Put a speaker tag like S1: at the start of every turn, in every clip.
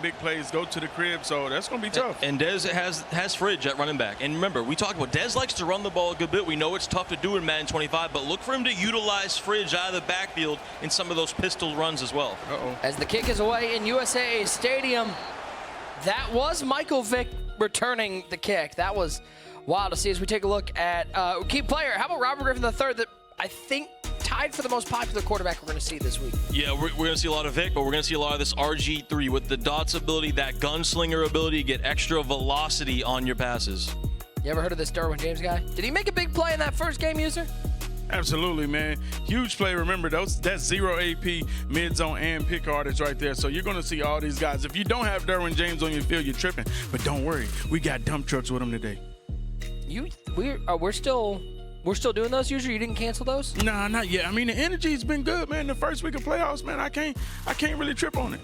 S1: big plays, go to the crib, so that's going to be tough.
S2: And Dez has Fridge at running back. And remember, we talked about Dez likes to run the ball a good bit. We know it's tough to do in Madden 25, but look for him to utilize Fridge out of the backfield in some of those pistol runs as well.
S3: As the kick is away in USA Stadium, that was Michael Vick returning the kick. That was wild to see as we take a look at key player. How about Robert Griffin III, that I think tied for the most popular quarterback we're going to see this week?
S2: Yeah, we're going to see a lot of Vic, but we're going to see a lot of this RG3 with the dots ability, that gunslinger ability to get extra velocity on your passes.
S3: You ever heard of this Derwin James guy? Did he make a big play in that first game, user?
S1: Absolutely, man. Huge play. Remember, that's 0 AP, mid-zone, and pick artists right there. So you're going to see all these guys. If you don't have Derwin James on your field, you're tripping. But don't worry. We got dump trucks with him today. We're still doing those, user? You didn't cancel those? Nah, not yet. I mean, the energy's been good, man. The first week of playoffs, man, I can't really trip on it.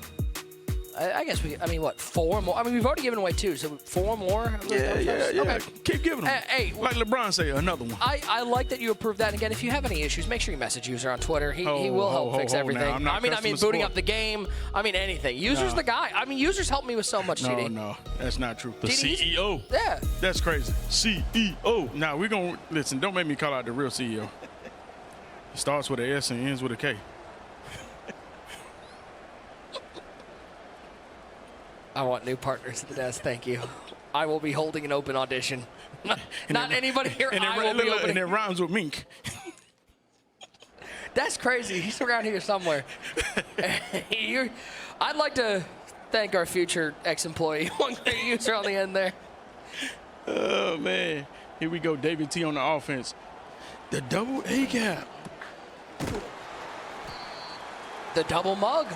S3: I guess what, 4 more? I mean, we've already given away 2, so 4 more?
S1: Yeah.
S3: Okay.
S1: Keep giving them.
S3: Hey,
S1: like LeBron say, another one.
S3: I like that you approved that. And again, if you have any issues, make sure you message user on Twitter. He will help fix everything.
S1: Now,
S3: I mean, booting up the game. I mean, anything. User's the guy. I mean, users helped me with so much, TD.
S1: No, that's not true.
S2: The CEO.
S3: Yeah.
S1: That's crazy. CEO. Now, we're going to, listen, don't make me call out the real CEO. He starts with an S and ends with a K.
S3: I want new partners at the desk. Thank you. I will be holding an open audition. Not anybody here. I will be opening.
S1: And it rhymes with mink.
S3: That's crazy. He's around here somewhere. I'd like to thank our future ex-employee. One great user on the end there.
S1: Oh, man. Here we go. David T on the offense. The double A gap.
S3: The double mug.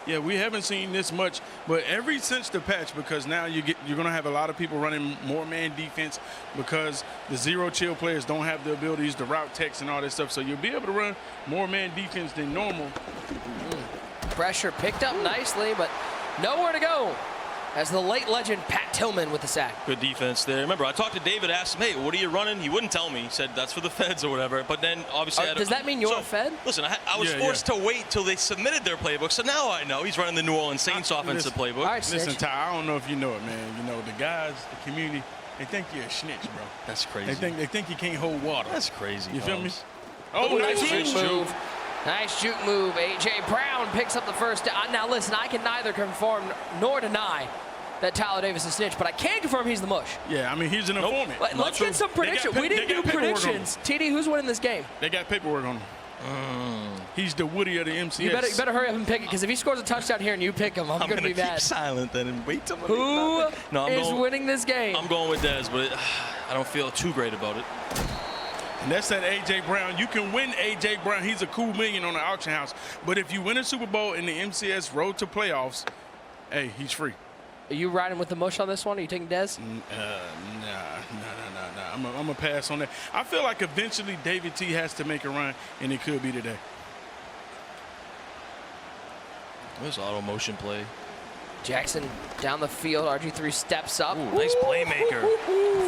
S1: Yeah, we haven't seen this much, but ever since the patch, because now you're going to have a lot of people running more man defense because the zero chill players don't have the abilities to route text and all this stuff. So you'll be able to run more man defense than normal.
S3: Pressure picked up nicely, but nowhere to go. As the late legend Pat Tillman with the sack.
S2: Good defense there. Remember, I talked to David, asked him, hey, what are you running? He wouldn't tell me. He said, that's for the feds or whatever. But then, obviously...
S3: does that mean you're a fed?
S2: Listen, I was forced to wait till they submitted their playbook, so now I know. He's running the New Orleans Saints offensive playbook.
S3: All right,
S1: listen, Ty, I don't know if you know it, man. You know, the guys, the community, they think you're a snitch, bro.
S2: That's crazy.
S1: They think you can't hold water.
S2: That's crazy.
S1: You feel me?
S3: Oh, nice juke move. Nice juke move. A.J. Brown picks up the first down. Now, listen, I can neither confirm nor deny that Tyler Davis is snitch, but I can confirm he's the mush.
S1: Yeah, I mean, he's an informant.
S3: Let's get some predictions. We didn't do predictions. TD, who's winning this game?
S1: They got paperwork on him. He's the Woody of the MCS.
S3: You better hurry up and pick it, because if he scores a touchdown here and you pick him, I'm going to be mad.
S2: Keep silent then and wait till
S3: Who is winning this game?
S2: I'm going with Dez, but I don't feel too great about it.
S1: And that's that A.J. Brown. You can win A.J. Brown. He's a cool million on the auction house. But if you win a Super Bowl in the MCS road to playoffs, hey, he's free.
S3: Are you riding with the mush on this one? Are you taking Dez?
S1: Nah. I'm going to pass on that. I feel like eventually David T has to make a run, and it could be today.
S2: This auto motion play.
S3: Jackson down the field. RG3 steps up.
S2: Ooh, nice playmaker.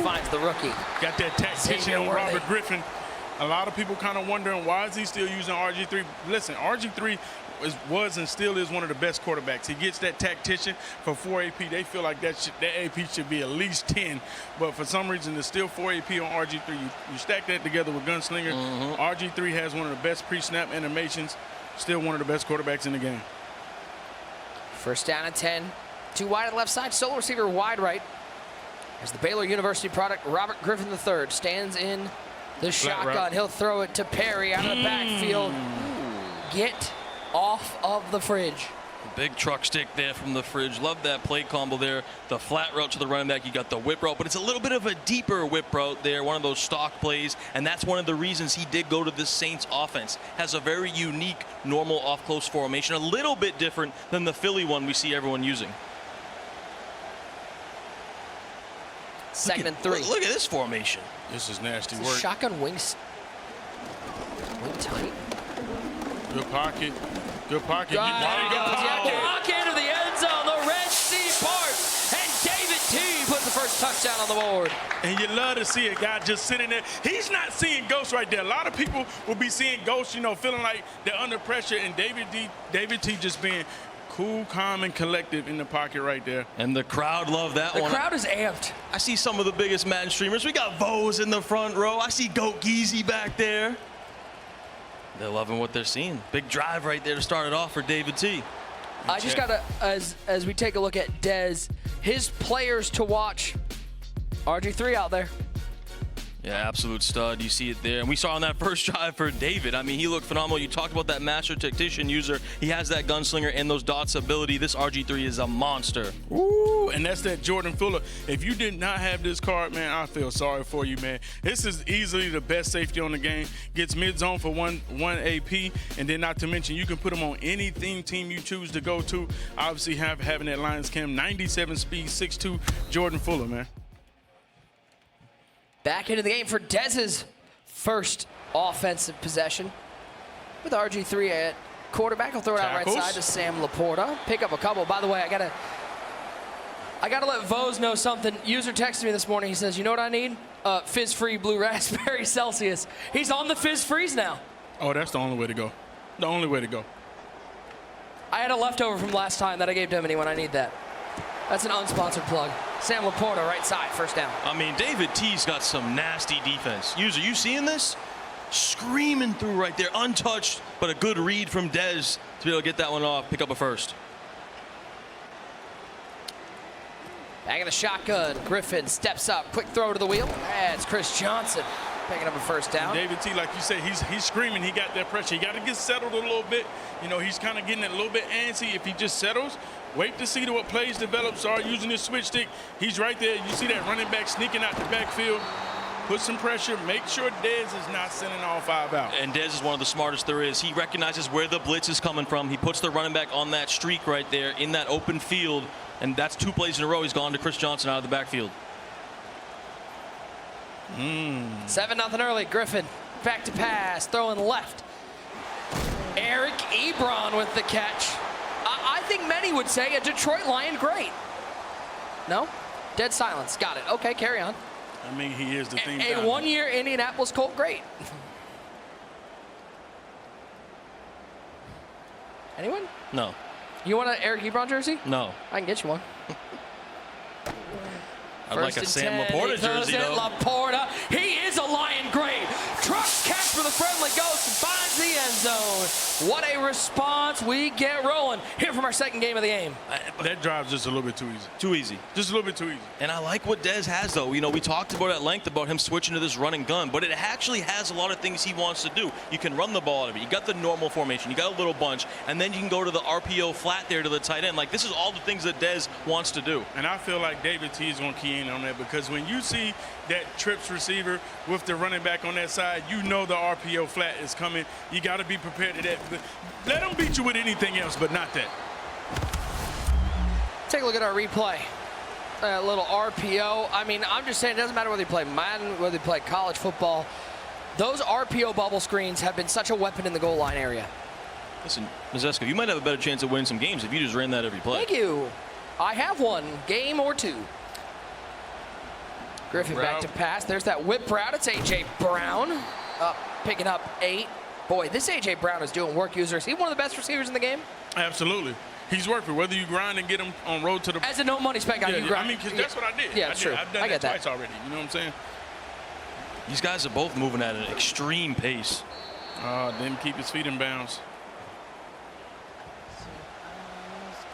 S3: Finds the rookie.
S1: Got that tactician on Robert Griffin. A lot of people kind of wondering, why is he still using RG3? Listen, RG3 was and still is one of the best quarterbacks. He gets that tactician for 4 AP. They feel like that AP should be at least 10. But for some reason, there's still 4 AP on RG3. You stack that together with Gunslinger. RG3 has one of the best pre-snap animations. Still one of the best quarterbacks in the game.
S3: First down and 10. 2 wide on the left side. Solo receiver wide right. As the Baylor University product, Robert Griffin III stands in the shotgun. He'll throw it to Perry out of the backfield. Get off of the fridge.
S2: Big truck stick there from the fridge. Love that play combo there. The flat route to the running back. You got the whip route, but it's a little bit of a deeper whip route there. One of those stock plays, and that's one of the reasons he did go to the Saints offense. Has a very unique normal off-close formation. A little bit different than the Philly one we see everyone using.
S3: Second and 3.
S2: Look at this formation.
S1: This is nasty work.
S3: Shotgun wings. Wing tight.
S1: Good pocket. Good pocket.
S3: Walk into the end zone. The Red Sea parts. And David T puts the first touchdown on the board.
S1: And you love to see a guy just sitting there. He's not seeing ghosts right there. A lot of people will be seeing ghosts, you know, feeling like they're under pressure. And David T just being Cool, calm, and collective in the pocket right there.
S2: And the crowd loved that one.
S3: The crowd is amped.
S2: I see some of the biggest Madden streamers. We got Vose in the front row. I see Goat Geezy back there. They're loving what they're seeing. Big drive right there to start it off for David T.
S3: I just got to, as we take a look at Dez, his players to watch, RG3 out there.
S2: Yeah, absolute stud. You see it there. And we saw on that first drive for David. I mean, he looked phenomenal. You talked about that master tactician user. He has that gunslinger and those dots ability. This RG3 is a monster.
S1: Ooh, and that's that Jordan Fuller. If you did not have this card, man, I feel sorry for you, man. This is easily the best safety on the game. Gets mid-zone for one AP, and then not to mention, you can put him on any team you choose to go to. Obviously, having that Lions Cam, 97 speed, 6'2", Jordan Fuller, man.
S3: Back into the game for Dez's first offensive possession with RG3 at quarterback. He'll throw it out right side to Sam Laporta. Pick up a couple. By the way, I gotta let Vose know something. User texted me this morning. He says, you know what I need? Fizz-free Blue Raspberry Celsius. He's on the Fizz-freeze now.
S1: Oh, that's the only way to go. The only way to go.
S3: I had a leftover from last time that I gave Dominique when I need that. That's an unsponsored plug. Sam Laporta, right side, first down.
S2: I mean, David T's got some nasty defense. User, you seeing this? Screaming through right there, untouched, but a good read from Dez to be able to get that one off, pick up a first.
S3: Back in the shotgun, Griffin steps up, quick throw to the wheel. That's Chris Johnson picking up a first down.
S1: David T, like you said, he's screaming. He got that pressure. He got to get settled a little bit. You know, he's kind of getting a little bit antsy. If he just settles, wait to see what plays develop. Start using his switch stick. He's right there. You see that running back sneaking out the backfield. Put some pressure. Make sure Dez is not sending all 5 out.
S2: And Dez is one of the smartest there is. He recognizes where the blitz is coming from. He puts the running back on that streak right there in that open field. And that's 2 plays in a row. He's gone to Chris Johnson out of the backfield.
S3: 7-0 early. Griffin back to pass, throwing left. Eric Ebron with the catch. I think many would say a Detroit Lion great. No? Dead silence. Got it. Okay, carry on.
S1: I mean, he is the thing.
S3: A one-year Indianapolis Colt great. Anyone?
S2: No.
S3: You want an Eric Ebron jersey?
S2: No.
S3: I can get you one.
S2: I'd like a Sam Laporta jersey, though.
S3: Laporta. He is a Lion great. Truck catch for the friendly ghost and finds the end zone. What a response. We get rolling here from our second game of the game.
S1: That drive's just a little bit too easy.
S2: Too easy.
S1: Just a little bit too easy.
S2: And I like what Dez has, though. You know, we talked about at length about him switching to this running gun, but it actually has a lot of things he wants to do. You can run the ball out of it. You got the normal formation. You got a little bunch, and then you can go to the RPO flat there to the tight end. Like, this is all the things that Dez wants to do.
S1: And I feel like David T is going to key in on that, because when you see that trips receiver with the running back on that side, you know the RPO flat is coming. You got to be prepared to that. Let them beat you with anything else, but not that.
S3: Take a look at our replay. A little RPO. I mean, I'm just saying, it doesn't matter whether you play Madden, whether you play college football. Those RPO bubble screens have been such a weapon in the goal line area.
S2: Listen, Mazesko, you might have a better chance of winning some games if you just ran that every play.
S3: Thank you. I have one game or two. Griffin back to pass. There's that whip route. It's A.J. Brown picking up 8. Boy, this A.J. Brown is doing work, user. Is he one of the best receivers in the game?
S1: Absolutely. He's working. Whether you grind and get him on road to the...
S3: As a no-money spec guy, you grind.
S1: I mean, because that's what I did.
S3: Yeah, it's true.
S1: I've done that twice already. You know what I'm saying?
S2: These guys are both moving at an extreme pace.
S1: Didn't keep his feet in bounds.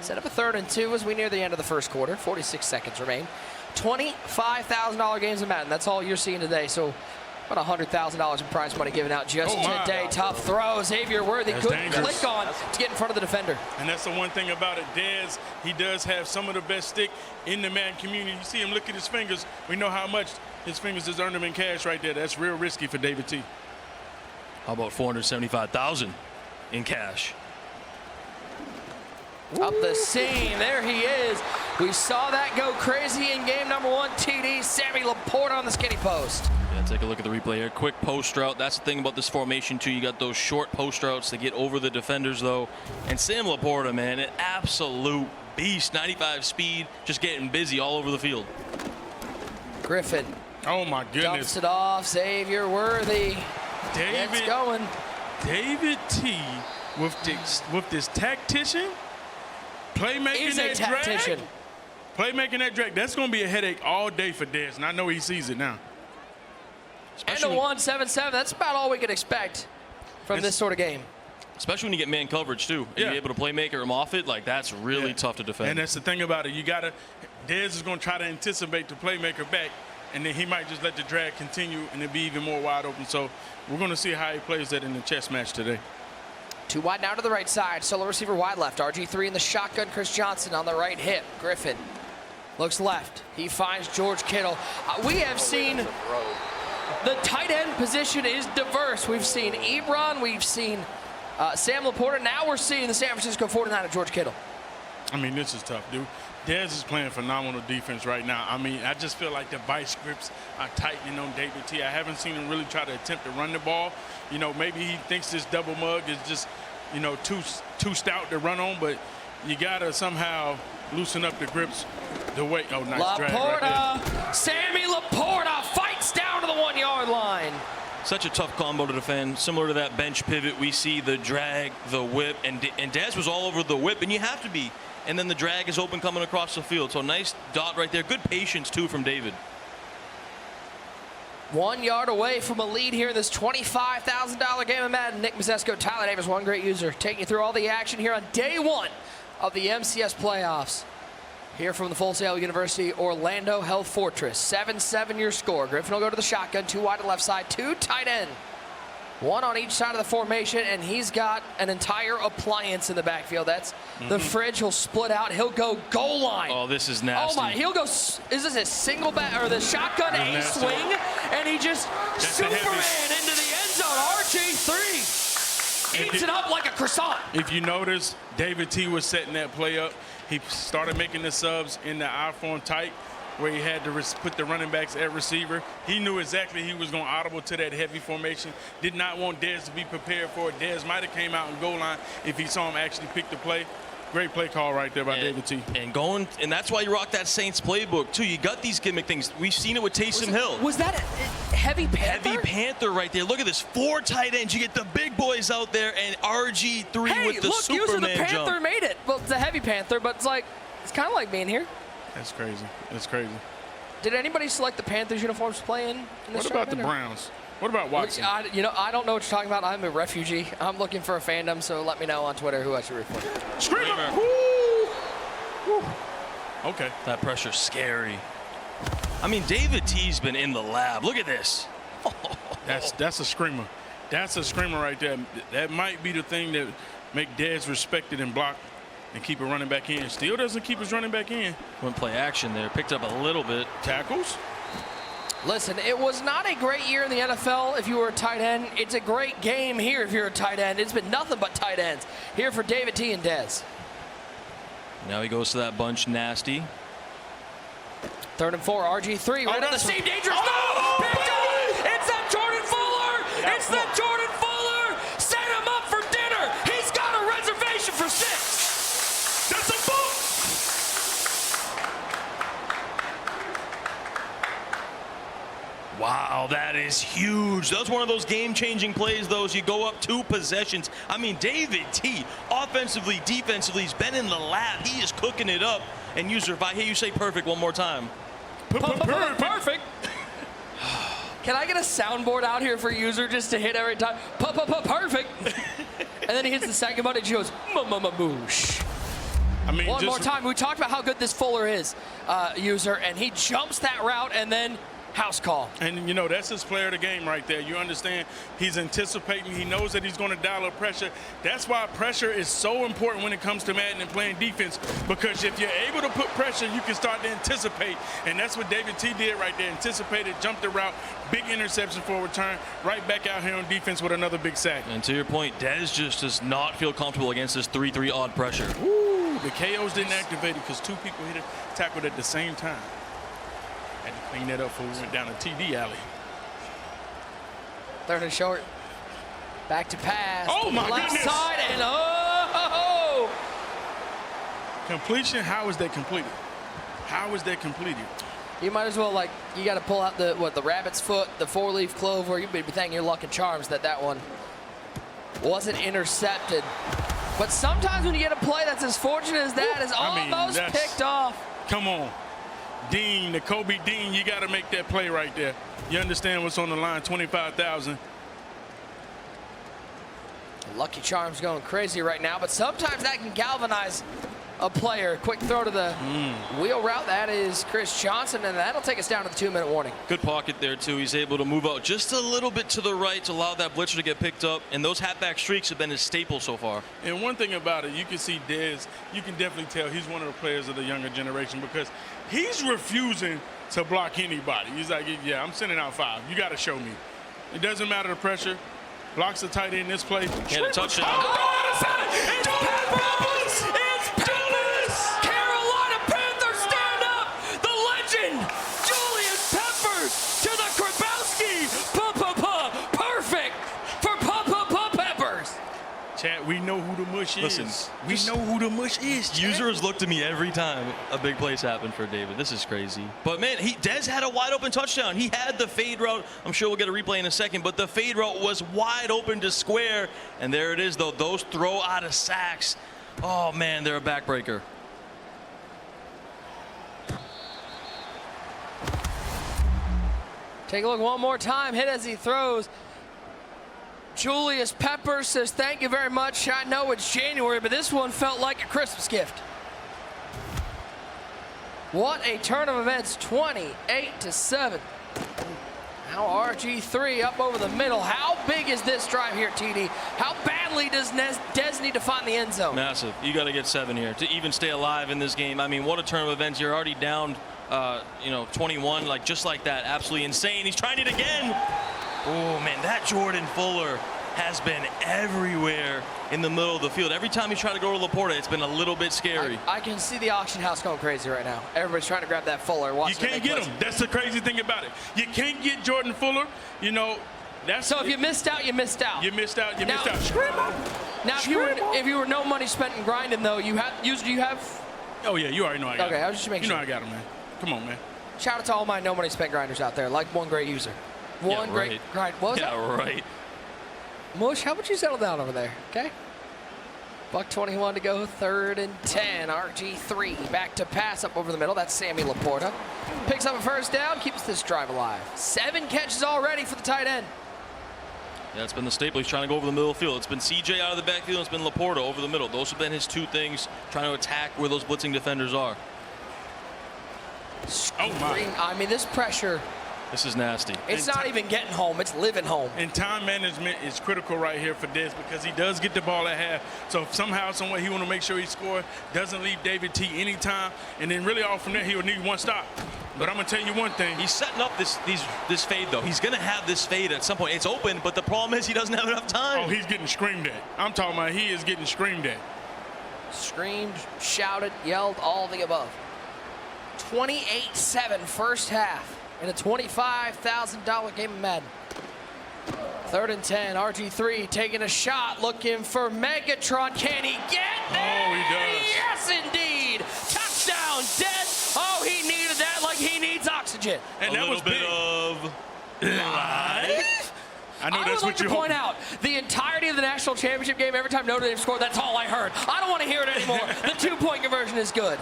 S3: Set up a 3rd and 2 as we near the end of the first quarter. 46 seconds remain. $25,000 games in Madden. That's all you're seeing today. So about $100,000 in prize money given out just today. Tough throw. Xavier Worthy. Good click on to get in front of the defender.
S1: And that's the one thing about it. Dez, he does have some of the best stick in the Madden community. You see him look at his fingers. We know how much his fingers has earned him in cash right there. That's real risky for David T.
S2: How about $475,000 in cash?
S3: Up the seam. There he is. We saw that go crazy in game number 1. TD, Sammy Laporta on the skinny post.
S2: Yeah, take a look at the replay here. Quick post route. That's the thing about this formation, too. You got those short post routes to get over the defenders, though. And Sam Laporta, man, an absolute beast. 95 speed, just getting busy all over the field.
S3: Griffin.
S1: Oh, my goodness.
S3: Dumps it off. Xavier Worthy. Gets going.
S1: David T with this tactician. Playmaking
S3: is a
S1: that
S3: tactician.
S1: drag. Playmaking that drag. That's going to be a headache all day for Dez, and I know he sees it now.
S3: And a 1-7-7. That's about all we could expect from this sort of game.
S2: Especially when you get man coverage, too. And you're able to playmaker him off it. Like, that's really tough to defend.
S1: And that's the thing about it. Dez is going to try to anticipate the playmaker back, and then he might just let the drag continue and it'll be even more wide open. So we're going to see how he plays that in the chess match today.
S3: 2 wide now to the right side. Solo receiver wide left. RG3 in the shotgun. Chris Johnson on the right hip. Griffin looks left. He finds George Kittle. We have seen the tight end position is diverse. We've seen Ebron. We've seen Sam Laporta. Now we're seeing the San Francisco 49er, George Kittle.
S1: I mean, this is tough, dude. Dez is playing phenomenal defense right now. I mean, I just feel like the vice grips are tightening on David T. I haven't seen him really try to attempt to run the ball. You know, maybe he thinks this double mug is just, you know, too stout to run on, but you got to somehow loosen up the grips the way. Oh, nice drag right there.
S3: Sammy Laporta fights down to the 1 yard line.
S2: Such a tough combo to defend. Similar to that bench pivot, we see the drag, the whip, and Dez was all over the whip, and you have to be. And then the drag is open coming across the field. So nice dot right there. Good patience, too, from David.
S3: 1 yard away from a lead here in this $25,000 game of Madden. Nick Mazesco, Tyler Davis, one great user, taking you through all the action here on day 1 of the MCS playoffs. Here from the Full Sail University Orlando Health Fortress. 7-7 your score. Griffin will go to the shotgun. 2 wide to left side. 2 tight end. 1 on each side of the formation, and he's got an entire appliance in the backfield. That's the fridge. He'll split out. He'll go goal line.
S2: Oh, this is nasty.
S3: Oh my! He'll go. Is this a single bat or the shotgun A swing? And he just Superman into the end zone. RG3 eats it up like a croissant.
S1: If you notice, David T was setting that play up. He started making the subs in the I-form tight, where he had to put the running backs at receiver. He knew exactly he was going to audible to that heavy formation. Did not want Dez to be prepared for it. Dez might have came out in goal line if he saw him actually pick the play. Great play call right there by David T.
S2: And that's why you rock that Saints playbook, too. You got these gimmick things. We've seen it with Taysom Hill.
S3: Was that a Heavy Panther?
S2: Heavy Panther right there. Look at this. 4 tight ends. You get the big boys out there and RG3 with the Superman
S3: the Panther
S2: jump.
S3: made it. Well, it's a Heavy Panther, but it's kind of like being here.
S1: That's crazy. That's crazy.
S3: Did anybody select the Panthers uniforms to play in this
S1: What about the Browns? What about Watson?
S3: I don't know what you're talking about. I'm a refugee. I'm looking for a fandom, so let me know on Twitter who I should root for.
S1: Screamer! Woo! Woo. Okay.
S2: That pressure's scary. I mean, David T's been in the lab. Look at this.
S1: That's a screamer. That's a screamer right there. That might be the thing that make Dez respected and blocked and keep a running back in. Still doesn't keep his running back in.
S2: Went play action there. Picked up a little bit.
S1: Tackles.
S3: Listen, it was not a great year in the NFL if you were a tight end. It's a great game here if you're a tight end. It's been nothing but tight ends here for David T. and Dez.
S2: Now he goes to that bunch nasty.
S3: 3rd and 4, RG3 right on the seam, dangerous.
S1: Oh,
S3: Picked up. It's that Jordan Fuller. It's that Jordan Fuller. Set him up for dinner. He's got a reservation for 6.
S1: That's a book.
S2: Wow, that is huge. That was one of those game-changing plays, those you go up 2 possessions. I mean, David T, offensively, defensively, he's been in the lab. He is cooking it up. And user, if I hear you say perfect one more time.
S3: Perfect. Can I get a soundboard out here for user just to hit every time? Perfect. And then he hits the second button and she goes, moosh.
S1: I mean,
S3: one more time. We talked about how good this Fuller is, user, and he jumps that route and then house call.
S1: And, you know, that's his player of the game right there. You understand he's anticipating. He knows that he's going to dial up pressure. That's why pressure is so important when it comes to Madden and playing defense, because if you're able to put pressure, you can start to anticipate. And that's what David T did right there. Anticipated, jumped the route, big interception for a return, right back out here on defense with another big sack.
S2: And to your point, Dez just does not feel comfortable against this 3-3 odd pressure.
S1: Woo, the KOs didn't activate it because 2 people hit a tackle at the same time. Had to clean that up before we went down a TD alley.
S3: 3rd and short. Back to pass.
S1: Oh, my
S3: left
S1: goodness.
S3: side and oh!
S1: Completion, how is that completed? How is that completed?
S3: You might as well, you got to pull out the rabbit's foot, the 4-leaf clover. You'd be thanking your luck and charms that one wasn't intercepted. But sometimes when you get a play that's as fortunate as that, is almost picked off.
S1: Come on. Dean, the Kobe Dean, you got to make that play right there. You understand what's on the line, 25,000.
S3: Lucky Charm's going crazy right now, but sometimes that can galvanize a player. Quick throw to the wheel route. That is Chris Johnson, and that'll take us down to the 2-minute warning.
S2: Good pocket there, too. He's able to move out just a little bit to the right to allow that blitzer to get picked up, and those halfback streaks have been his staple so far.
S1: And one thing about it, you can see Dez, you can definitely tell he's one of the players of the younger generation because he's refusing to block anybody. He's like, yeah, I'm sending out 5. You got to show me. It doesn't matter the pressure. Blocks the tight end this play.
S2: Get a touchdown.
S3: It's Peppers! It's Peppers! Carolina Panthers stand up! The legend, Julius Peppers to the Krabowski. Perfect for Peppers.
S1: Chat, we know who the mush
S2: Listen,
S1: is. We know who the mush is, Chat.
S2: Users look to me every time a big play's happened for David. This is crazy. But, man, Dez had a wide open touchdown. He had the fade route. I'm sure we'll get a replay in a second, but the fade route was wide open to square. And there it is, though. Those throw out of sacks. Oh, man, they're a backbreaker.
S3: Take a look one more time. Hit as he throws. Julius Peppers says, thank you very much. I know it's January, but this one felt like a Christmas gift. What a turn of events, 28-7. Now RG3 up over the middle. How big is this drive here, TD? How badly does Dez need to find the end zone?
S2: Massive. You got to get 7 here to even stay alive in this game. I mean, what a turn of events. You're already down, 21, just like that. Absolutely insane. He's trying it again. Oh, man, that Jordan Fuller has been everywhere in the middle of the field. Every time he's trying to go to Laporta, it's been a little bit scary.
S3: I can see the auction house going crazy right now. Everybody's trying to grab that Fuller.
S1: You can't get him. That's the crazy thing about it. You can't get Jordan Fuller.
S3: So if you missed out, you missed out.
S1: You missed out. You missed out.
S3: Now, if you were no money spent in grinding, though, do you have?
S1: Oh, yeah, you already know I got him.
S3: Okay, I was just making sure.
S1: You know I got him, man. Come on, man.
S3: Shout out to all my no money spent grinders out there, like one great user. One great grind. What was that?
S2: Yeah, right.
S3: Mush, how about you settle down over there, okay? $1:21 to go, 3rd and 10. RG3 back to pass up over the middle. That's Sammy Laporta. Picks up a first down, keeps this drive alive. 7 catches already for the tight end.
S2: Yeah, it's been the staple. He's trying to go over the middle of the field. It's been CJ out of the backfield. It's been Laporta over the middle. Those have been his 2 things, trying to attack where those blitzing defenders are.
S1: Oh, my.
S3: I mean, this pressure.
S2: This is nasty.
S3: It's not even getting home. It's living home.
S1: And time management is critical right here for Dez because he does get the ball at half. So if somehow, some way he want to make sure he scores, doesn't leave David T anytime, and then really off from there, he will need 1 stop. But I'm going to tell you one thing.
S2: He's setting up this fade, though. He's going to have this fade at some point. It's open, but the problem is he doesn't have enough time.
S1: Oh, he's getting screamed at. I'm talking about he is getting screamed at.
S3: Screamed, shouted, yelled, all the above. 28-7 first half in a $25,000 game of Madden. 3rd and 10, RG3 taking a shot, looking for Megatron. Can he get there?
S1: Oh, he does.
S3: Yes, indeed. Touchdown, Dez. Oh, he needed that like he needs oxygen.
S1: And that was big.
S2: Of live.
S1: I know
S3: I
S1: that's
S3: would like
S1: what you
S3: to point out the entirety of the national championship game. Every time Notre Dame scored, that's all I heard. I don't want to hear it anymore. The 2-point conversion is good.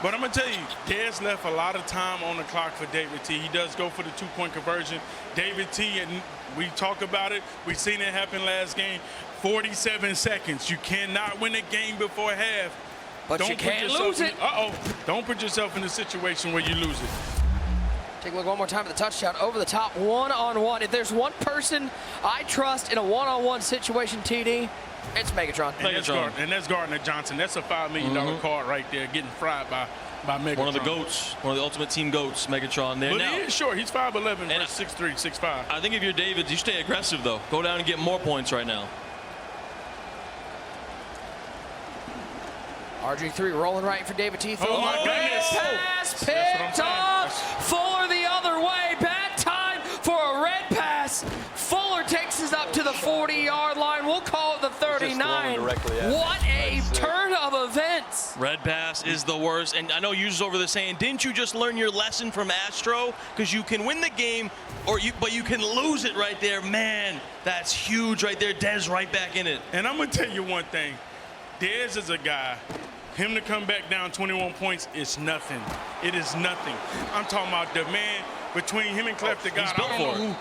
S1: But I'm going to tell you, Dez left a lot of time on the clock for David T. He does go for the 2-point conversion. David T, and we talk about it. We've seen it happen last game. 47 seconds. You cannot win a game before half.
S3: But you can't lose it.
S1: Don't put yourself in a situation where you lose it.
S3: Take a look one more time at the touchdown. Over the top, one-on-one. If there's one person I trust in a one-on-one situation, TD, it's Megatron.
S1: And that's Gardner Johnson. That's a $5 million card right there, getting fried by Megatron.
S2: One of the GOATs, one of the Ultimate Team GOATs, Megatron there.
S1: But
S2: now,
S1: he is short. He's 5'11", 6'3", 6'5".
S2: I think if you're David, you stay aggressive, though. Go down and get more points right now.
S3: RG3 rolling right for David T.
S1: Oh, my goodness.
S3: Pass picked off. Fuller the other way. Bad time for a red pass. Fuller takes us up to the 40-yard line. We'll call it the 39. What a turn of events.
S2: Red pass is the worst. And I know users over there saying, didn't you just learn your lesson from Astro? Because you can win the game, but you can lose it right there. Man, that's huge right there. Dez right back in it.
S1: And I'm going to tell you one thing. Dez is a guy. Him to come back down 21 points is nothing. It is nothing. I'm talking about the man between him and Clef, the guy. I don't know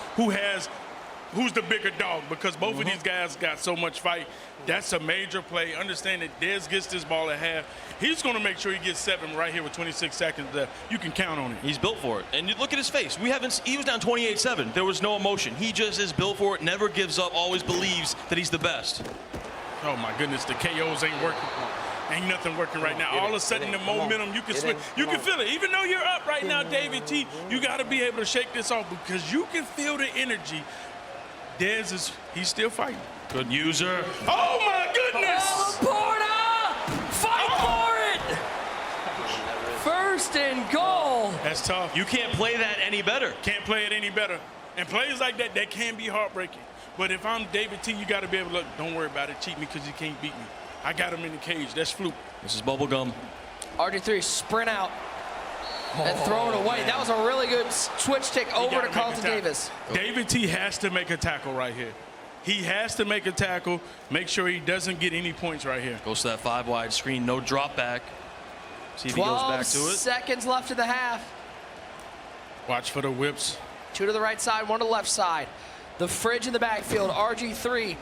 S1: who's the bigger dog, because both of these guys got so much fight. That's a major play. Understand that Dez gets this ball at half. He's going to make sure he gets 7 right here with 26 seconds left. You can count on it.
S2: He's built for it. And you look at his face. He was down 28-7. There was no emotion. He just is built for it, never gives up, always believes that he's the best.
S1: Oh, my goodness. The KOs ain't working. Ain't nothing working right now. All of a sudden, the momentum, you can switch. You can feel it. Even though you're up right now, David T, you got to be able to shake this off, because you can feel the energy. Dez he's still fighting.
S2: Good user.
S1: Oh, my goodness.
S3: Laporta! Fight for it! First and goal.
S1: That's tough.
S2: You can't play that any better.
S1: Can't play it any better. And plays like that, they can be heartbreaking. But if I'm David T, you got to be able to look, don't worry about it. Cheat me because you can't beat me. I got him in the cage. That's fluke.
S2: This is bubblegum.
S3: RG3 sprint out and throw it away. Man. That was a really good switch stick over to Carlton Davis.
S1: David T has to make a tackle right here. He has to make a tackle, make sure he doesn't get any points right here.
S2: Goes to that 5-wide screen, no drop back. See if he goes back to it.
S3: 12 seconds left in the half.
S1: Watch for the whips.
S3: 2 to the right side, 1 to the left side. The fridge in the backfield, RG3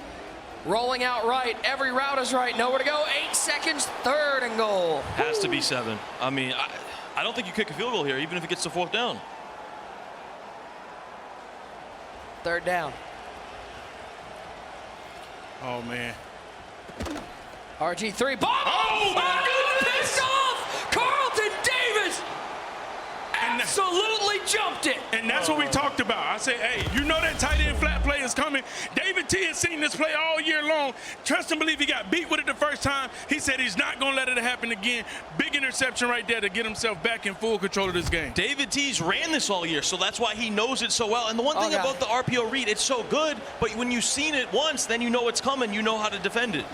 S3: rolling out right. Every route is right. Nowhere to go. 8 seconds, 3rd and goal.
S2: Has to be 7. I mean, I don't think you kick a field goal here, even if it gets to 4th down.
S3: 3rd down.
S1: Oh, man.
S3: RG3. Ball!
S1: Oh, my goodness!
S3: Picked off! Carlton Davis absolutely jumped it.
S1: And that's what we talked about. I said, hey, you know that tight end flat play is coming. David T has seen this play all year long. Trust and believe he got beat with it the first time. He said he's not going to let it happen again. Big interception right there to get himself back in full control of this game.
S2: David T's ran this all year, so that's why he knows it so well. And the one thing about the RPO read, it's so good, but when you've seen it once, then you know it's coming. You know how to defend it.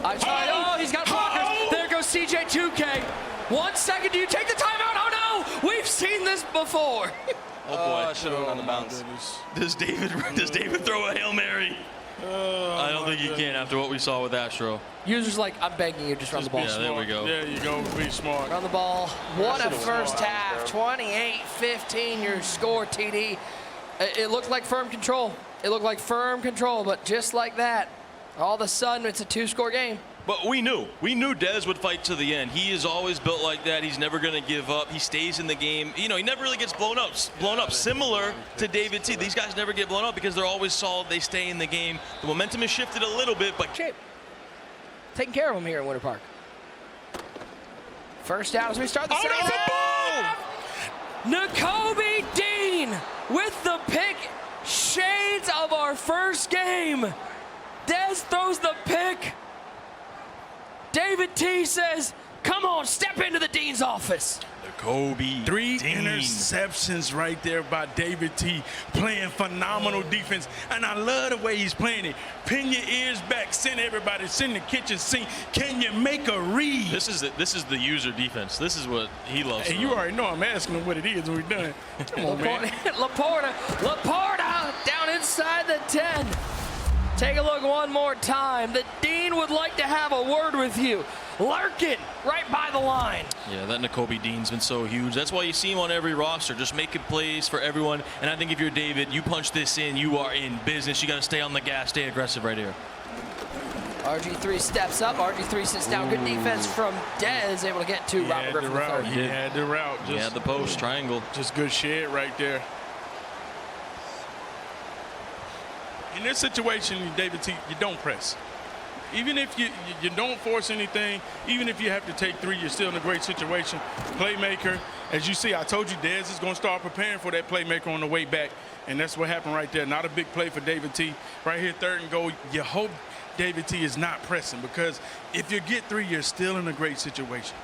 S3: I tried. Oh, he's got blockers. There goes CJ 2K. 1 second. Do you take the timeout? Oh, no. We've seen this before.
S2: Oh, boy.
S4: Should have went on the bounce.
S2: Does David throw a Hail Mary? I don't think he can after what we saw with Astro.
S3: Users like, I'm begging you, just run the ball.
S2: Yeah, there we go.
S1: There you go. Be smart.
S3: Run the ball. What a first half. 28-15 your score, TD. It looked like firm control. It looked like firm control, but just like that, all of a sudden it's a 2-score game.
S2: But we knew Dez would fight to the end. He is always built like that. He's never going to give up. He stays in the game. You know, he never really gets blown up. Similar to David T. These guys never get blown up because they're always solid. They stay in the game. The momentum has shifted a little bit, but
S3: taking care of them here in Winter Park. First down as we start the second half. Nakobe Dean with the pick. Shades of our first game. Dez throws the pick. David T says, come on, step into the Dean's office.
S2: Kobe.
S1: 3
S2: Dean.
S1: interceptions right there by David T. Playing phenomenal defense. And I love the way he's playing it. Pin your ears back. Send everybody. Send the kitchen sink. Can you make a read?
S2: This is the user defense. This is what he loves.
S1: Hey, you already know I'm asking him what it is when we're done. Come on, man.
S3: Laporta down inside the 10. Take a look one more time. The Dean would like to have a word with you. Larkin right by the line.
S2: Yeah, that Nakobe Dean's been so huge. That's why you see him on every roster, just making plays for everyone. And I think if you're David, you punch this in, you are in business. You got to stay on the gas, stay aggressive right here.
S3: RG3 steps up. RG3 sits down. Good defense from Dez, able to get to Robert Griffin III.
S1: He had the route.
S2: He had the post, triangle.
S1: Just good shed right there. In this situation, David T, you don't press. Even if you don't force anything, even if you have to take 3, you're still in a great situation. Playmaker, as you see, I told you Dez is going to start preparing for that playmaker on the way back, and that's what happened right there. Not a big play for David T. Right here, 3rd and goal. You hope David T is not pressing, because if you get 3, you're still in a great situation.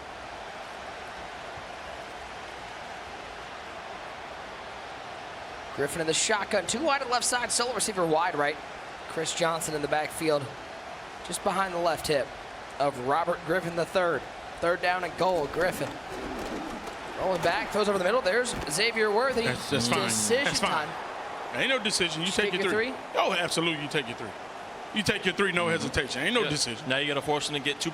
S3: Griffin in the shotgun. 2 wide at left side. Solo receiver wide right. Chris Johnson in the backfield. Just behind the left hip of Robert Griffin III. Third down and goal. Griffin rolling back, throws over the middle. There's Xavier Worthy.
S1: That's fine.
S3: Decision
S1: That's fine.
S3: time.
S1: Ain't no decision. You take your three. Oh, absolutely, you take your three. You take your three, no hesitation. Ain't no decision.
S2: Now you got to force him to get two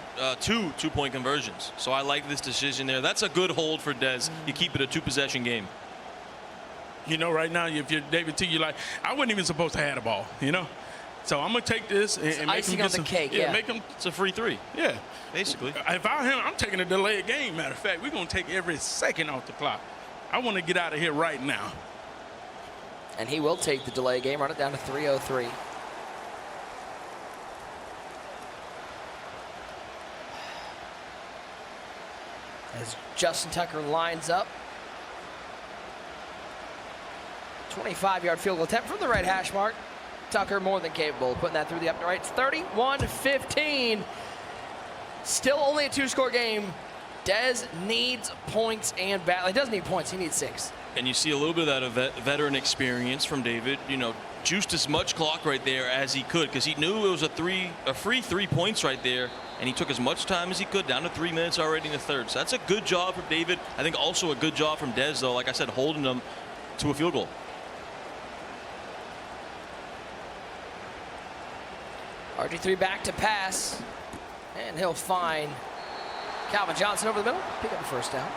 S2: two-point conversions. So I like this decision there. That's a good hold for Dez. You keep it a two-possession game.
S1: You know, right now, if you're David T, you're like, I wasn't even supposed to have the ball, you know? So I'm going to take this and make
S3: icing
S1: him get
S3: on the
S1: some
S3: cake, yeah.
S2: Make him, it's a free three.
S1: Yeah.
S2: Basically.
S1: If I him, I'm taking a delayed game, matter of fact. We're going to take every second off the clock. I want to get out of here right now.
S3: And he will take the delay game, run it down to 3:03. As Justin Tucker lines up. 25-yard field goal attempt from the right hash mark. Tucker more than capable of putting that through the up and right. It's 31-15. Still only a two-score game. Dez needs points and battle. He doesn't need points. He needs 6.
S2: And you see a little bit of that veteran experience from David. You know, juiced as much clock right there as he could because he knew it was a free 3 points right there, and he took as much time as he could, down to 3 minutes already in the third. So that's a good job from David. I think also a good job from Dez, though, like I said, holding them to a field goal.
S3: RG3 back to pass, and he'll find Calvin Johnson over the middle, pick up the first down.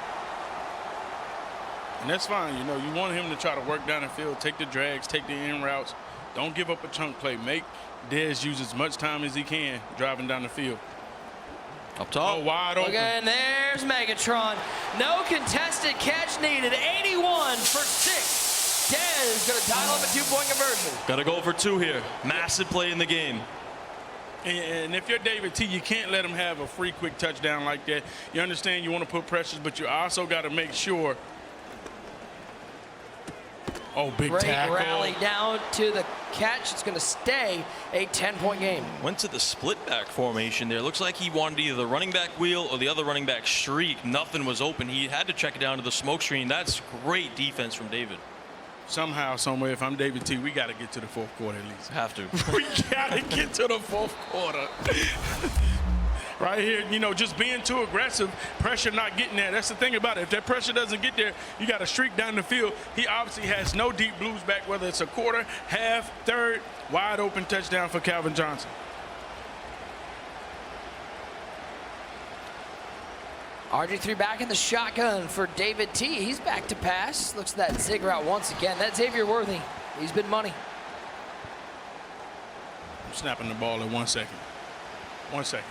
S1: And that's fine. You know, you want him to try to work down the field, take the drags, take the in routes. Don't give up a chunk play. Make Dez use as much time as he can driving down the field.
S2: Up top.
S1: Oh, wide open.
S3: And there's Megatron. No contested catch needed. 81 for 6. Dez going to dial up a 2-point conversion.
S2: Got to go for 2 here. Massive play in the game.
S1: And if you're David T, you can't let him have a free quick touchdown like that. You understand you want to put pressures, but you also got to make sure. Oh, big
S3: Great
S1: tackle.
S3: rally down to the catch. It's going to stay a 10-point game.
S2: Went to the split back formation there. Looks like he wanted either the running back wheel or the other running back streak. Nothing was open. He had to check it down to the smoke screen. That's great defense from David.
S1: Somehow, somewhere, if I'm David T, we got to get to the fourth quarter at least.
S2: Have to.
S1: We got to get to the fourth quarter. Right here, you know, just being too aggressive, pressure not getting there. That's the thing about it. If that pressure doesn't get there, you got to streak down the field. He obviously has no deep blues back, whether it's a quarter, half, third, wide open touchdown for Calvin Johnson.
S3: RG3 back in the shotgun for David T. He's back to pass. Looks at that zig route once again. That's Xavier Worthy. He's been money.
S1: I'm snapping the ball in 1 second. 1 second.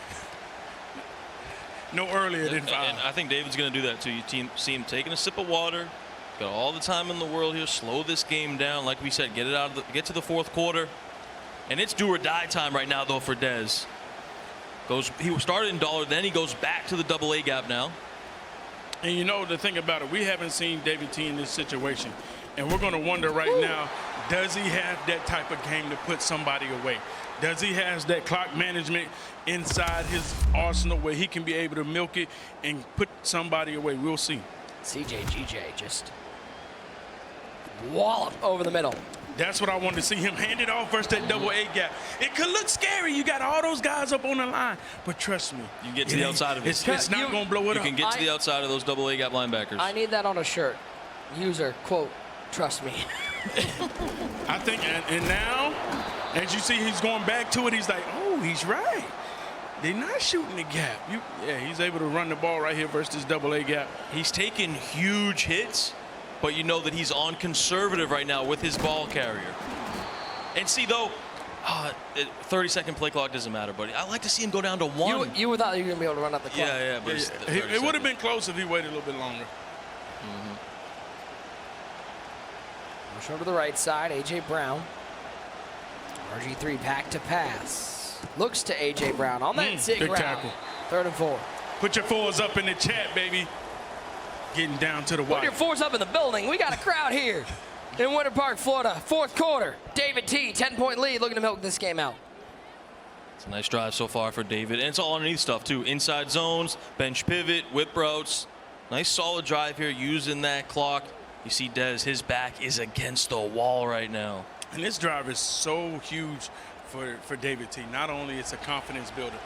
S1: No earlier than 5.
S2: And I think David's going to do that too. You see him taking a sip of water. Got all the time in the world here. Slow this game down. Like we said, get to the fourth quarter. And it's do or die time right now, though, for Dez. He started in dollar, then he goes back to the double-A gap now.
S1: And you know the thing about it, we haven't seen David T in this situation. And we're going to wonder right now, does he have that type of game to put somebody away? Does he have that clock management inside his arsenal where he can be able to milk it and put somebody away? We'll see.
S3: CJ just wallop over the middle.
S1: That's what I wanted to see, him hand it off versus that double-A gap. It could look scary. You got all those guys up on the line. But trust me.
S2: You can get to the outside of it.
S1: It's not going to blow it up.
S2: You can get to the outside of those double-A gap linebackers.
S3: I need that on a shirt. User, quote, trust me.
S1: I think, and now, as you see, he's going back to it. He's like, oh, he's right. They're not shooting the gap. He's able to run the ball right here versus this double-A gap.
S2: He's taking huge hits, but you know that he's on conservative right now with his ball carrier. And see, though, 30-second play clock doesn't matter, buddy. I like to see him go down to 1.
S3: You thought you were going to be able to run out the clock.
S2: Yeah, but
S1: it would have been close if he waited a little bit longer.
S3: Push over to the right side, A.J. Brown. RG3 back to pass. Looks to A.J. Brown on that zig
S1: big
S3: route.
S1: tackle.
S3: 3rd and 4.
S1: Put your fours up in the chat, baby. Getting down to the
S3: Put
S1: wire.
S3: your fours up in the building. We got a crowd here in Winter Park, Florida. 4th quarter. David T, 10-point lead, looking to milk this game out.
S2: It's a nice drive so far for David. And it's all underneath stuff, too. Inside zones, bench pivot, whip routes. Nice solid drive here using that clock. You see Dez, his back is against the wall right now.
S1: And this drive is so huge for David T. Not only it's a confidence builder,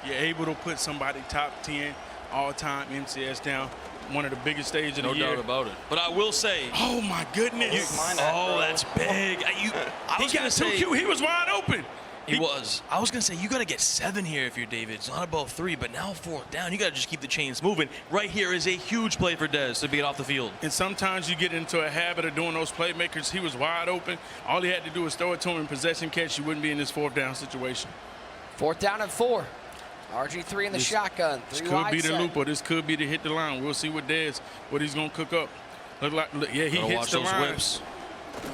S1: you're able to put somebody top 10 all-time MCS down. One of the biggest stages of the year.
S2: No doubt about it. But I will say.
S1: Oh, my goodness.
S2: That's big. I was going to say.
S1: He was wide open.
S2: He was. I was going to say, you got to get 7 here if you're David. It's not above 3, but now 4th down. You got to just keep the chains moving. Right here is a huge play for Dez to be off the field.
S1: And sometimes you get into a habit of doing those playmakers. He was wide open. All he had to do was throw it to him in possession catch. You wouldn't be in this 4th down situation.
S3: 4th down and 4. RG3 in the shotgun.
S1: This could be the loop, or this could be to hit the line. We'll see what Dez, what he's going to cook up. Yeah, he hits the line.
S2: Whips.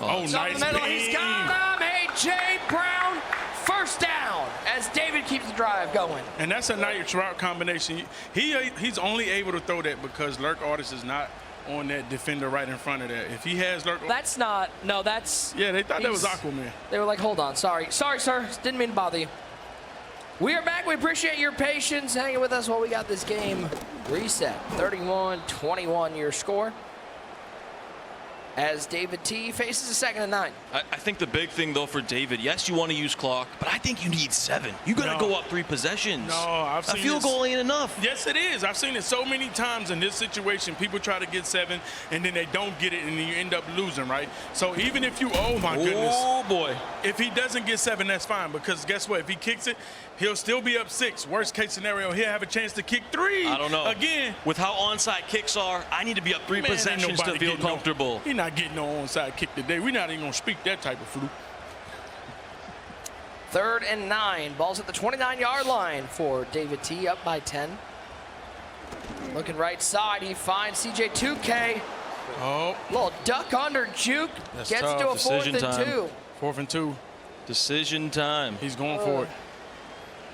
S1: Oh, nice
S3: the middle. He's got him. A.J. Brown. 1st down as David keeps the drive going.
S1: And that's a nice route combination. He's only able to throw that because Lurk Artis is not on that defender right in front of that. If he has Lurk,
S3: that's not. No, that's.
S1: Yeah, they thought that was Aquaman.
S3: They were like, hold on, sorry, sir, didn't mean to bother you. We are back. We appreciate your patience hanging with us while we got this game reset. 31-21 your score. As David T faces a 2nd and 9.
S2: I think the big thing, though, for David, yes, you want to use clock, but I think you need 7. You got to go up 3 possessions.
S1: No, I've seen
S2: a field goal ain't enough.
S1: Yes, it is. I've seen it so many times in this situation. People try to get 7, and then they don't get it, and then you end up losing, right? So even if you, oh, my goodness.
S2: Oh, boy.
S1: If he doesn't get 7, that's fine, because guess what? If he kicks it, he'll still be up 6. Worst case scenario, he'll have a chance to kick 3.
S2: I don't know.
S1: Again.
S2: With how onside kicks are, I need to be up 3 possessions to feel comfortable.
S1: He's not getting no onside kick today. We're not even going to speak that type of fluke.
S3: 3rd and 9. Ball's at the 29-yard line for David T. Up by 10. Looking right side. He finds CJ 2K.
S1: Oh.
S3: Little duck under juke.
S1: That's
S3: gets
S1: tough.
S3: to a
S2: Decision
S3: 4th and
S2: time.
S3: 2.
S1: 4th and 2.
S2: Decision time.
S1: He's going for it.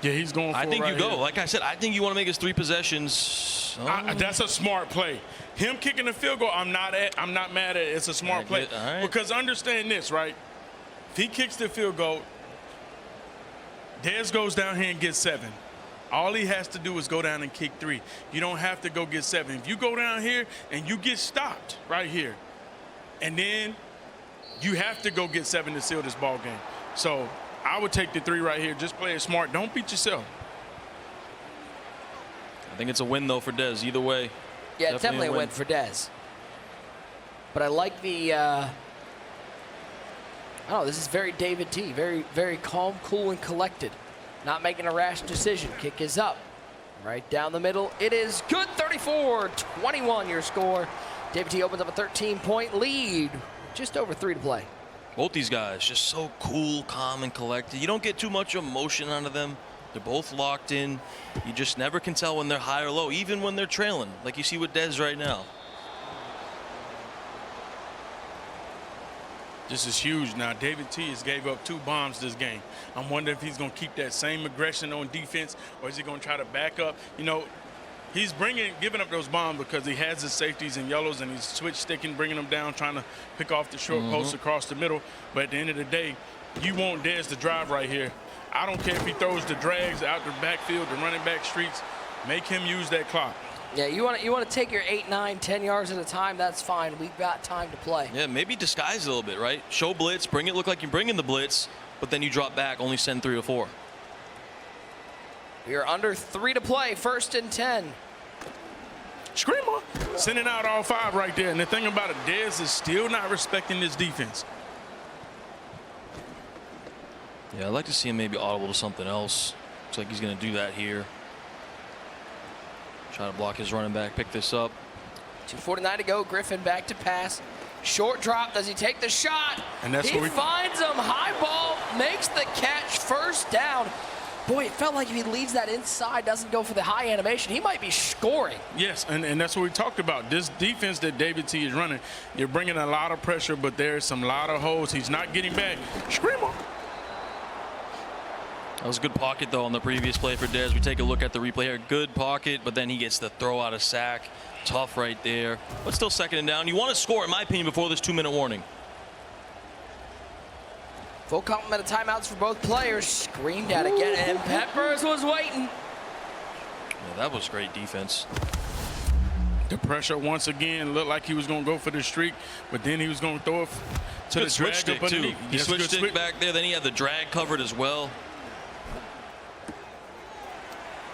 S1: Yeah, he's going for it.
S2: I think
S1: right
S2: you go.
S1: here.
S2: Like I said, I think you want to make his 3 possessions.
S1: That's a smart play. Him kicking the field goal, I'm not mad at it. It's a smart play.
S2: All right.
S1: Because understand this, right? If he kicks the field goal, Dez goes down here and gets 7. All he has to do is go down and kick 3. You don't have to go get 7. If you go down here and you get stopped right here, and then you have to go get 7 to seal this ball game. So I would take the 3 right here. Just play it smart. Don't beat yourself.
S2: I think it's a win, though, for Dez. Either way.
S3: Yeah, it's definitely a win for Dez. But I like the, I don't know, this is very David T. Very, very calm, cool, and collected. Not making a rash decision. Kick is up. Right down the middle. It is good. 34-21 your score. David T. opens up a 13-point lead. Just over 3 to play.
S2: Both these guys just so cool, calm, and collected. You don't get too much emotion out of them. They're both locked in. You just never can tell when they're high or low, even when they're trailing, like you see with Dez right now.
S1: This is huge now. David T. has gave up 2 bombs this game. I'm wondering if he's going to keep that same aggression on defense, or is he going to try to back up? You know, he's giving up those bombs because he has his safeties and yellows, and he's switch sticking, bringing them down, trying to pick off the short post across the middle. But at the end of the day, you want Dez to drive right here. I don't care if he throws the drags out the backfield, the running back streets. Make him use that clock.
S3: Yeah, you want to take your 8, 9, 10 yards at a time. That's fine. We've got time to play.
S2: Yeah, maybe disguise a little bit, right? Show blitz, bring it look like you're bringing the blitz, but then you drop back, only send 3 or 4.
S3: We are under 3 to play. 1st and 10.
S1: Screamer. Sending out all 5 right there. And the thing about it, Dez is still not respecting this defense.
S2: Yeah, I'd like to see him maybe audible to something else. Looks like he's going to do that here. Try to block his running back, pick this up.
S3: 2:49 to go. Griffin back to pass. Short drop. Does he take the shot?
S1: And that's
S3: he
S1: what
S3: finds him. High ball. Makes the catch. 1st down. Boy, it felt like if he leaves that inside, doesn't go for the high animation, he might be scoring.
S1: Yes, and that's what we talked about. This defense that David T. is running, you're bringing a lot of pressure, but there's some lot of holes. He's not getting back. Screamer.
S2: That was a good pocket, though, on the previous play for Dez. We take a look at the replay here. Good pocket, but then he gets the throw out of sack. Tough right there. But still 2nd and down. You want to score, in my opinion, before this 2-minute warning.
S3: Full complement of timeouts for both players. Screamed at again, and Peppers was waiting.
S2: Yeah, that was great defense.
S1: The pressure once again looked like he was going to go for the streak, but then he was going to throw it to the
S2: switch
S1: drag
S2: stick,
S1: up
S2: too.
S1: underneath.
S2: He
S1: Yes,
S2: switched
S1: good
S2: stick
S1: switch.
S2: back there. Then he had the drag covered as well.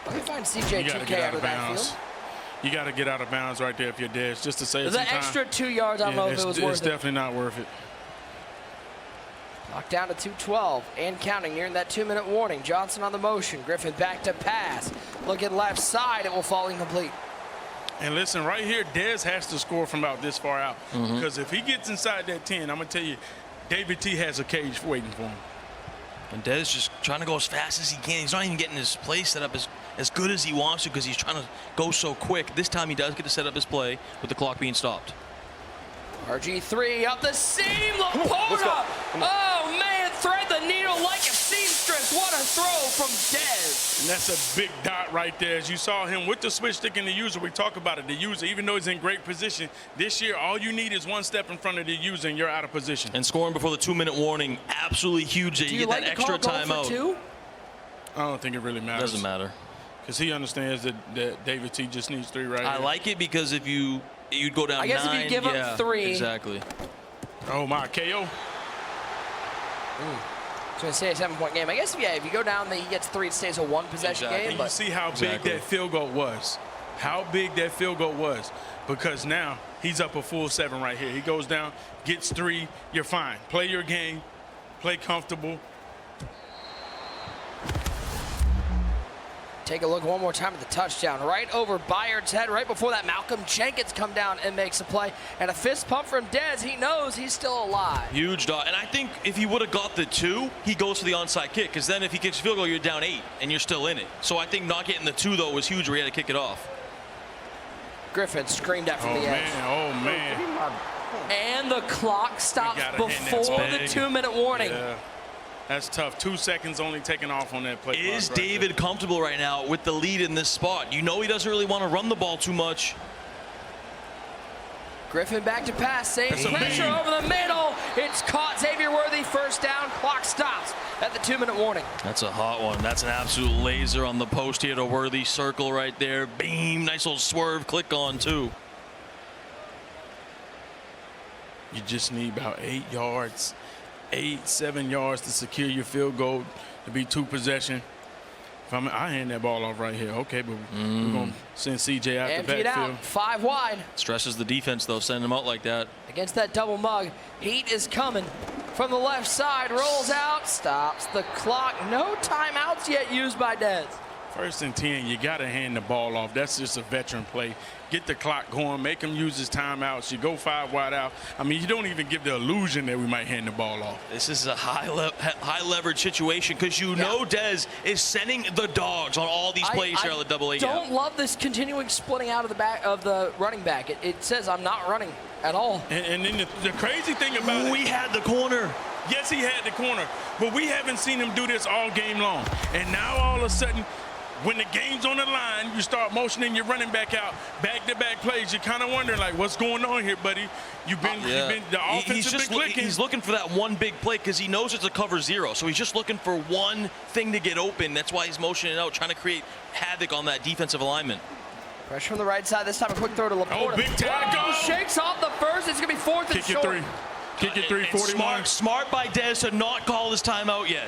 S3: Let me find CJ
S1: You gotta
S3: 2K
S1: get
S3: out
S1: out
S3: of
S1: of
S3: that
S1: bounds.
S3: field.
S1: You got to get out of bounds right there if you're Dez, just to save some
S3: The
S1: time.
S3: extra 2 yards, I don't know if it was worth
S1: It's
S3: it.
S1: definitely not worth it.
S3: Locked down to 2:12 and counting, nearing that 2-minute warning. Johnson on the motion. Griffin back to pass. Looking left side, it will fall incomplete.
S1: And listen, right here, Dez has to score from about this far out. Because if he gets inside that 10, I'm going to tell you, David T has a cage waiting for him.
S2: And Dez just trying to go as fast as he can. He's not even getting his play set up as good as he wants to because he's trying to go so quick. This time he does get to set up his play with the clock being stopped.
S3: RG3 up the seam. Laporta. Oh, man, thread the needle like a seamstress. What a throw from Dez.
S1: And that's a big dot right there. As you saw him with the switch stick in the user, we talk about it. The user, even though he's in great position, this year all you need is one step in front of the user and you're out of position.
S2: And scoring before the 2-minute warning, absolutely huge.
S3: Do
S2: You
S3: you
S2: get
S3: like
S2: that
S3: the
S2: extra
S3: call going
S2: timeout.
S3: for 2?
S1: I don't think it really matters.
S2: Doesn't matter.
S1: Because he understands that David T just needs 3 right
S2: I
S1: here.
S2: like it because if you'd go down 9.
S3: I guess if you give up 3.
S2: Exactly.
S1: Oh, my, KO.
S3: I was going to say a 7-point game. I guess, yeah, if you go down, he gets 3, it stays a 1-possession
S2: Exactly.
S3: game.
S1: And
S3: But
S1: you see how
S2: Exactly.
S1: big that field goal was. How big that field goal was. Because now he's up a full 7 right here. He goes down, gets 3, you're fine. Play your game, play comfortable.
S3: take a look one more time at the touchdown. Right over Byard's head. Right before that, Malcolm Jenkins come down and makes a play. And a fist pump from Dez. He knows he's still alive.
S2: Huge dot. And I think if he would have got the 2, he goes for the onside kick. Because then if he kicks a field goal, you're down 8 and you're still in it. So I think not getting the 2, though, was huge where he had to kick it off.
S3: Griffin screamed at from the edge.
S1: Oh, man.
S3: And the clock stops
S1: gotta hand that
S3: before
S1: ball.
S3: the 2-minute warning.
S1: Yeah. That's tough. 2 seconds only taken off on that play.
S2: Is
S1: clock right
S2: David comfortable right now with the lead in this spot? You know he doesn't really want to run the ball too much.
S3: Griffin back to pass, saves
S1: That's a
S3: pressure
S1: beam.
S3: over the middle. It's caught. Xavier Worthy, first down. Clock stops at the 2-minute warning.
S2: That's a hot one. That's an absolute laser on the post here to Worthy. Circle right there. Beam. Nice little swerve. Click on, too.
S1: You just need about 8 yards, 7 yards to secure your field goal to be 2 possession. If I hand that ball off right here. Okay, but we're going to send CJ out the
S3: Emptied
S1: backfield.
S3: out, 5 wide.
S2: Stresses the defense, though, sending him out like that.
S3: Against that double mug. Heat is coming from the left side. Rolls out, stops the clock. No timeouts yet used by Dez.
S1: 1st and 10, you got to hand the ball off. That's just a veteran play. Get the clock going, make him use his timeouts. You go 5 wide out. I mean, you don't even give the illusion that we might hand the ball off.
S2: This is a high leverage situation because you know Dez is sending the dogs on all these plays here on the double A
S3: I
S2: gap.
S3: don't love this continuing splitting out of the back of the running back. It says I'm not running at all.
S1: And then the crazy thing about it,
S2: We had the corner.
S1: yes, he had the corner, but we haven't seen him do this all game long. And now all of a sudden, when the game's on the line, you start motioning your running back out, back-to-back plays. You're kind of wondering, like, what's going on here, buddy? The offense has been clicking.
S2: He's looking for that one big play because he knows it's a cover 0. So he's just looking for one thing to get open. That's why he's motioning out, trying to create havoc on that defensive alignment.
S3: Pressure from the right side. This time a quick throw to Laporta.
S1: Oh, big tackle.
S3: Oh, shakes off the first. It's going to be 4th and
S1: Kick
S3: short.
S1: your 3. Kick your 3, 41.
S2: Smart by Dez to not call his timeout yet.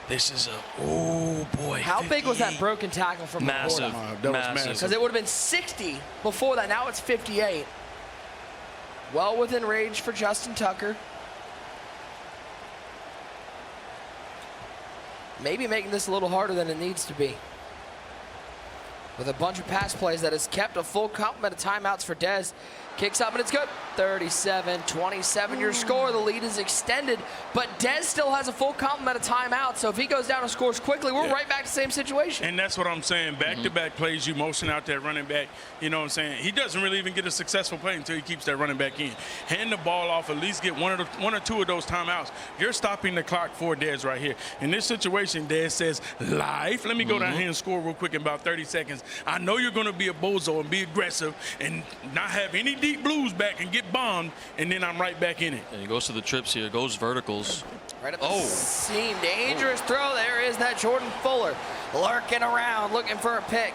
S2: This is oh boy.
S3: How big was that
S2: 58.
S3: broken tackle from
S2: Massive.
S3: Laporta?
S1: That was
S2: Massive.
S1: massive.
S3: Because it would have been 60 before that. Now it's 58. Well within range for Justin Tucker. Maybe making this a little harder than it needs to be. With a bunch of pass plays that has kept a full complement of timeouts for Dez. Kicks up and it's good. 37-27 your score. The lead is extended, but Dez still has a full complement of timeouts. So if he goes down and scores quickly, we're right back to the same situation.
S1: And that's what I'm saying. Back-to-back plays, you motion out that running back. You know what I'm saying? He doesn't really even get a successful play until he keeps that running back in. Hand the ball off, at least get one or two of those timeouts. You're stopping the clock for Dez right here. In this situation, Dez says, live. Let me go down here and score real quick in about 30 seconds. I know you're going to be a bozo and be aggressive and not have any deep blues back and get bombed, and then I'm right back in it.
S2: And he goes to the trips here, goes verticals.
S3: Right at the seam. Dangerous throw. There is that Jordan Fuller lurking around looking for a pick.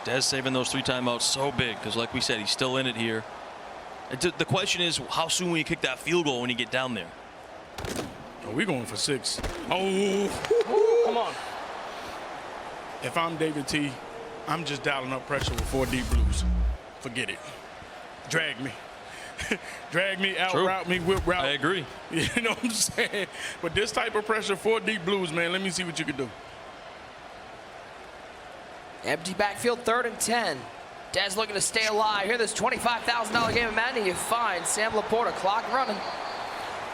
S2: Dez saving those 3 timeouts so big because, like we said, he's still in it here. The question is, how soon will you kick that field goal when you get down there?
S1: Oh, we're going for 6. Oh,
S3: Come on.
S1: if I'm David T, I'm just dialing up pressure with 4 deep blues. Forget it. Drag me. Drag me, out route me, whip route.
S2: I agree.
S1: You know what I'm saying? But this type of pressure, 4 deep blues, man, let me see what you can do.
S3: Empty backfield, 3rd and 10. Dez looking to stay alive. Here, this $25,000 game of Madden. You find Sam Laporta, clock running.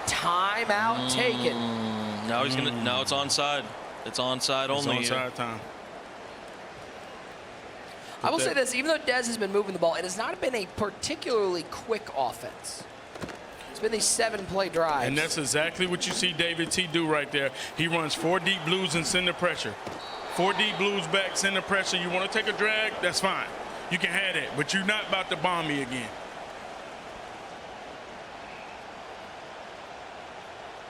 S3: Timeout taken.
S2: Now he's gonna. Now it's onside. It's onside only.
S1: It's onside time.
S3: I will say this, even though Dez has been moving the ball, it has not been a particularly quick offense. It's been these 7-play drives.
S1: And that's exactly what you see David T do right there. He runs 4 deep blues and send the pressure. 4 deep blues back, send the pressure. You want to take a drag? That's fine. You can have that, but you're not about to bomb me again.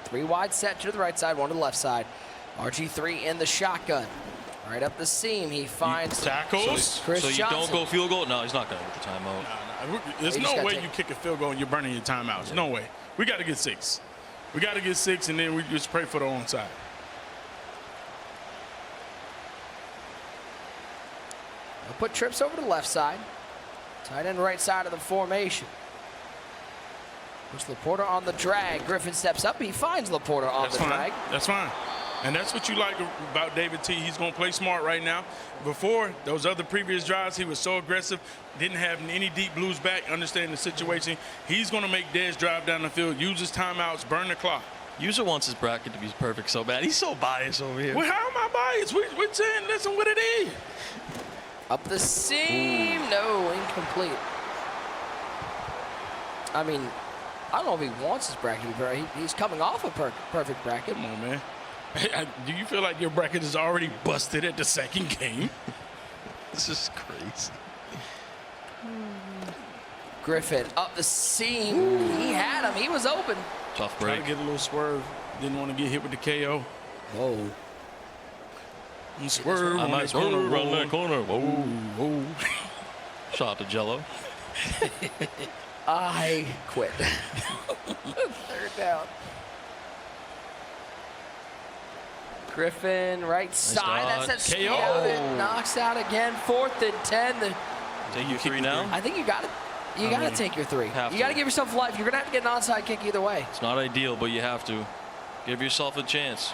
S3: 3 wide set to the right side, 1 to the left side. RG3 in the shotgun. Right up the seam, he finds
S1: tackles.
S3: Chris
S2: So you
S3: Johnson.
S2: don't go field goal? No, he's not going to get the timeout.
S1: Nah. There's
S3: They just
S1: no
S3: gotta
S1: way
S3: take
S1: you kick a field goal and you're burning your timeouts. No way. We got to get 6. We got to get 6, and then we just pray for the onside.
S3: They'll put trips over to the left side. Tight end right side of the formation. Puts Laporta on the drag. Griffin steps up. He finds Laporta on
S1: That's
S3: the
S1: fine.
S3: drag.
S1: That's fine. And that's what you like about David T. He's going to play smart right now. Before, those other previous drives, he was so aggressive, didn't have any deep blues back, understanding the situation. He's going to make Dez drive down the field, use his timeouts, burn the clock.
S2: User wants his bracket to be perfect so bad. He's so biased over here.
S1: Well, how am I biased? We're saying, listen what it is.
S3: Up the seam. No, incomplete. I mean, I don't know if he wants his bracket to be perfect. He's coming off a perfect bracket.
S1: Come on, man. Do you feel like your bracket is already busted at the second game?
S2: This is crazy.
S3: Griffin up the seam. He had him. He was open.
S2: Tough
S1: Try
S2: break.
S1: to get a little swerve. Didn't want to get hit with the KO.
S3: Whoa.
S1: And swerve
S2: I
S1: on
S2: might
S1: that corner.
S2: swerve around that corner. Whoa.
S1: Whoa.
S2: Shot to Jello.
S3: I quit. 3rd down. Griffin, right side.
S2: dot.
S3: That's that
S1: KO.
S3: out. It knocks out again. 4th and 10.
S2: Take your 3 now.
S3: I think you got to. You got to take your 3.
S2: Have
S3: You got
S2: to.
S3: to give yourself life. You're gonna have to get an onside kick either way.
S2: It's not ideal, but you have to. Give yourself a chance.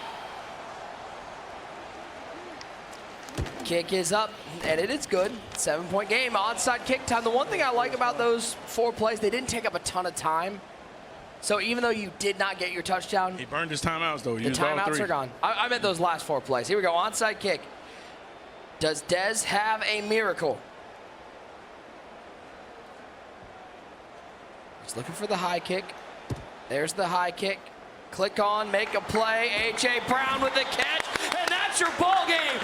S3: Kick is up, and it is good. 7-point game. Onside kick time. The one thing I like about those 4 plays, they didn't take up a ton of time. So even though you did not get your touchdown,
S1: He burned his timeouts, though.
S3: the timeouts are gone. I meant those last 4 plays. Here we go. Onside kick. Does Dez have a miracle? He's looking for the high kick. There's the high kick. Click on, make a play. A.J. Brown with the catch, and that's your ball game.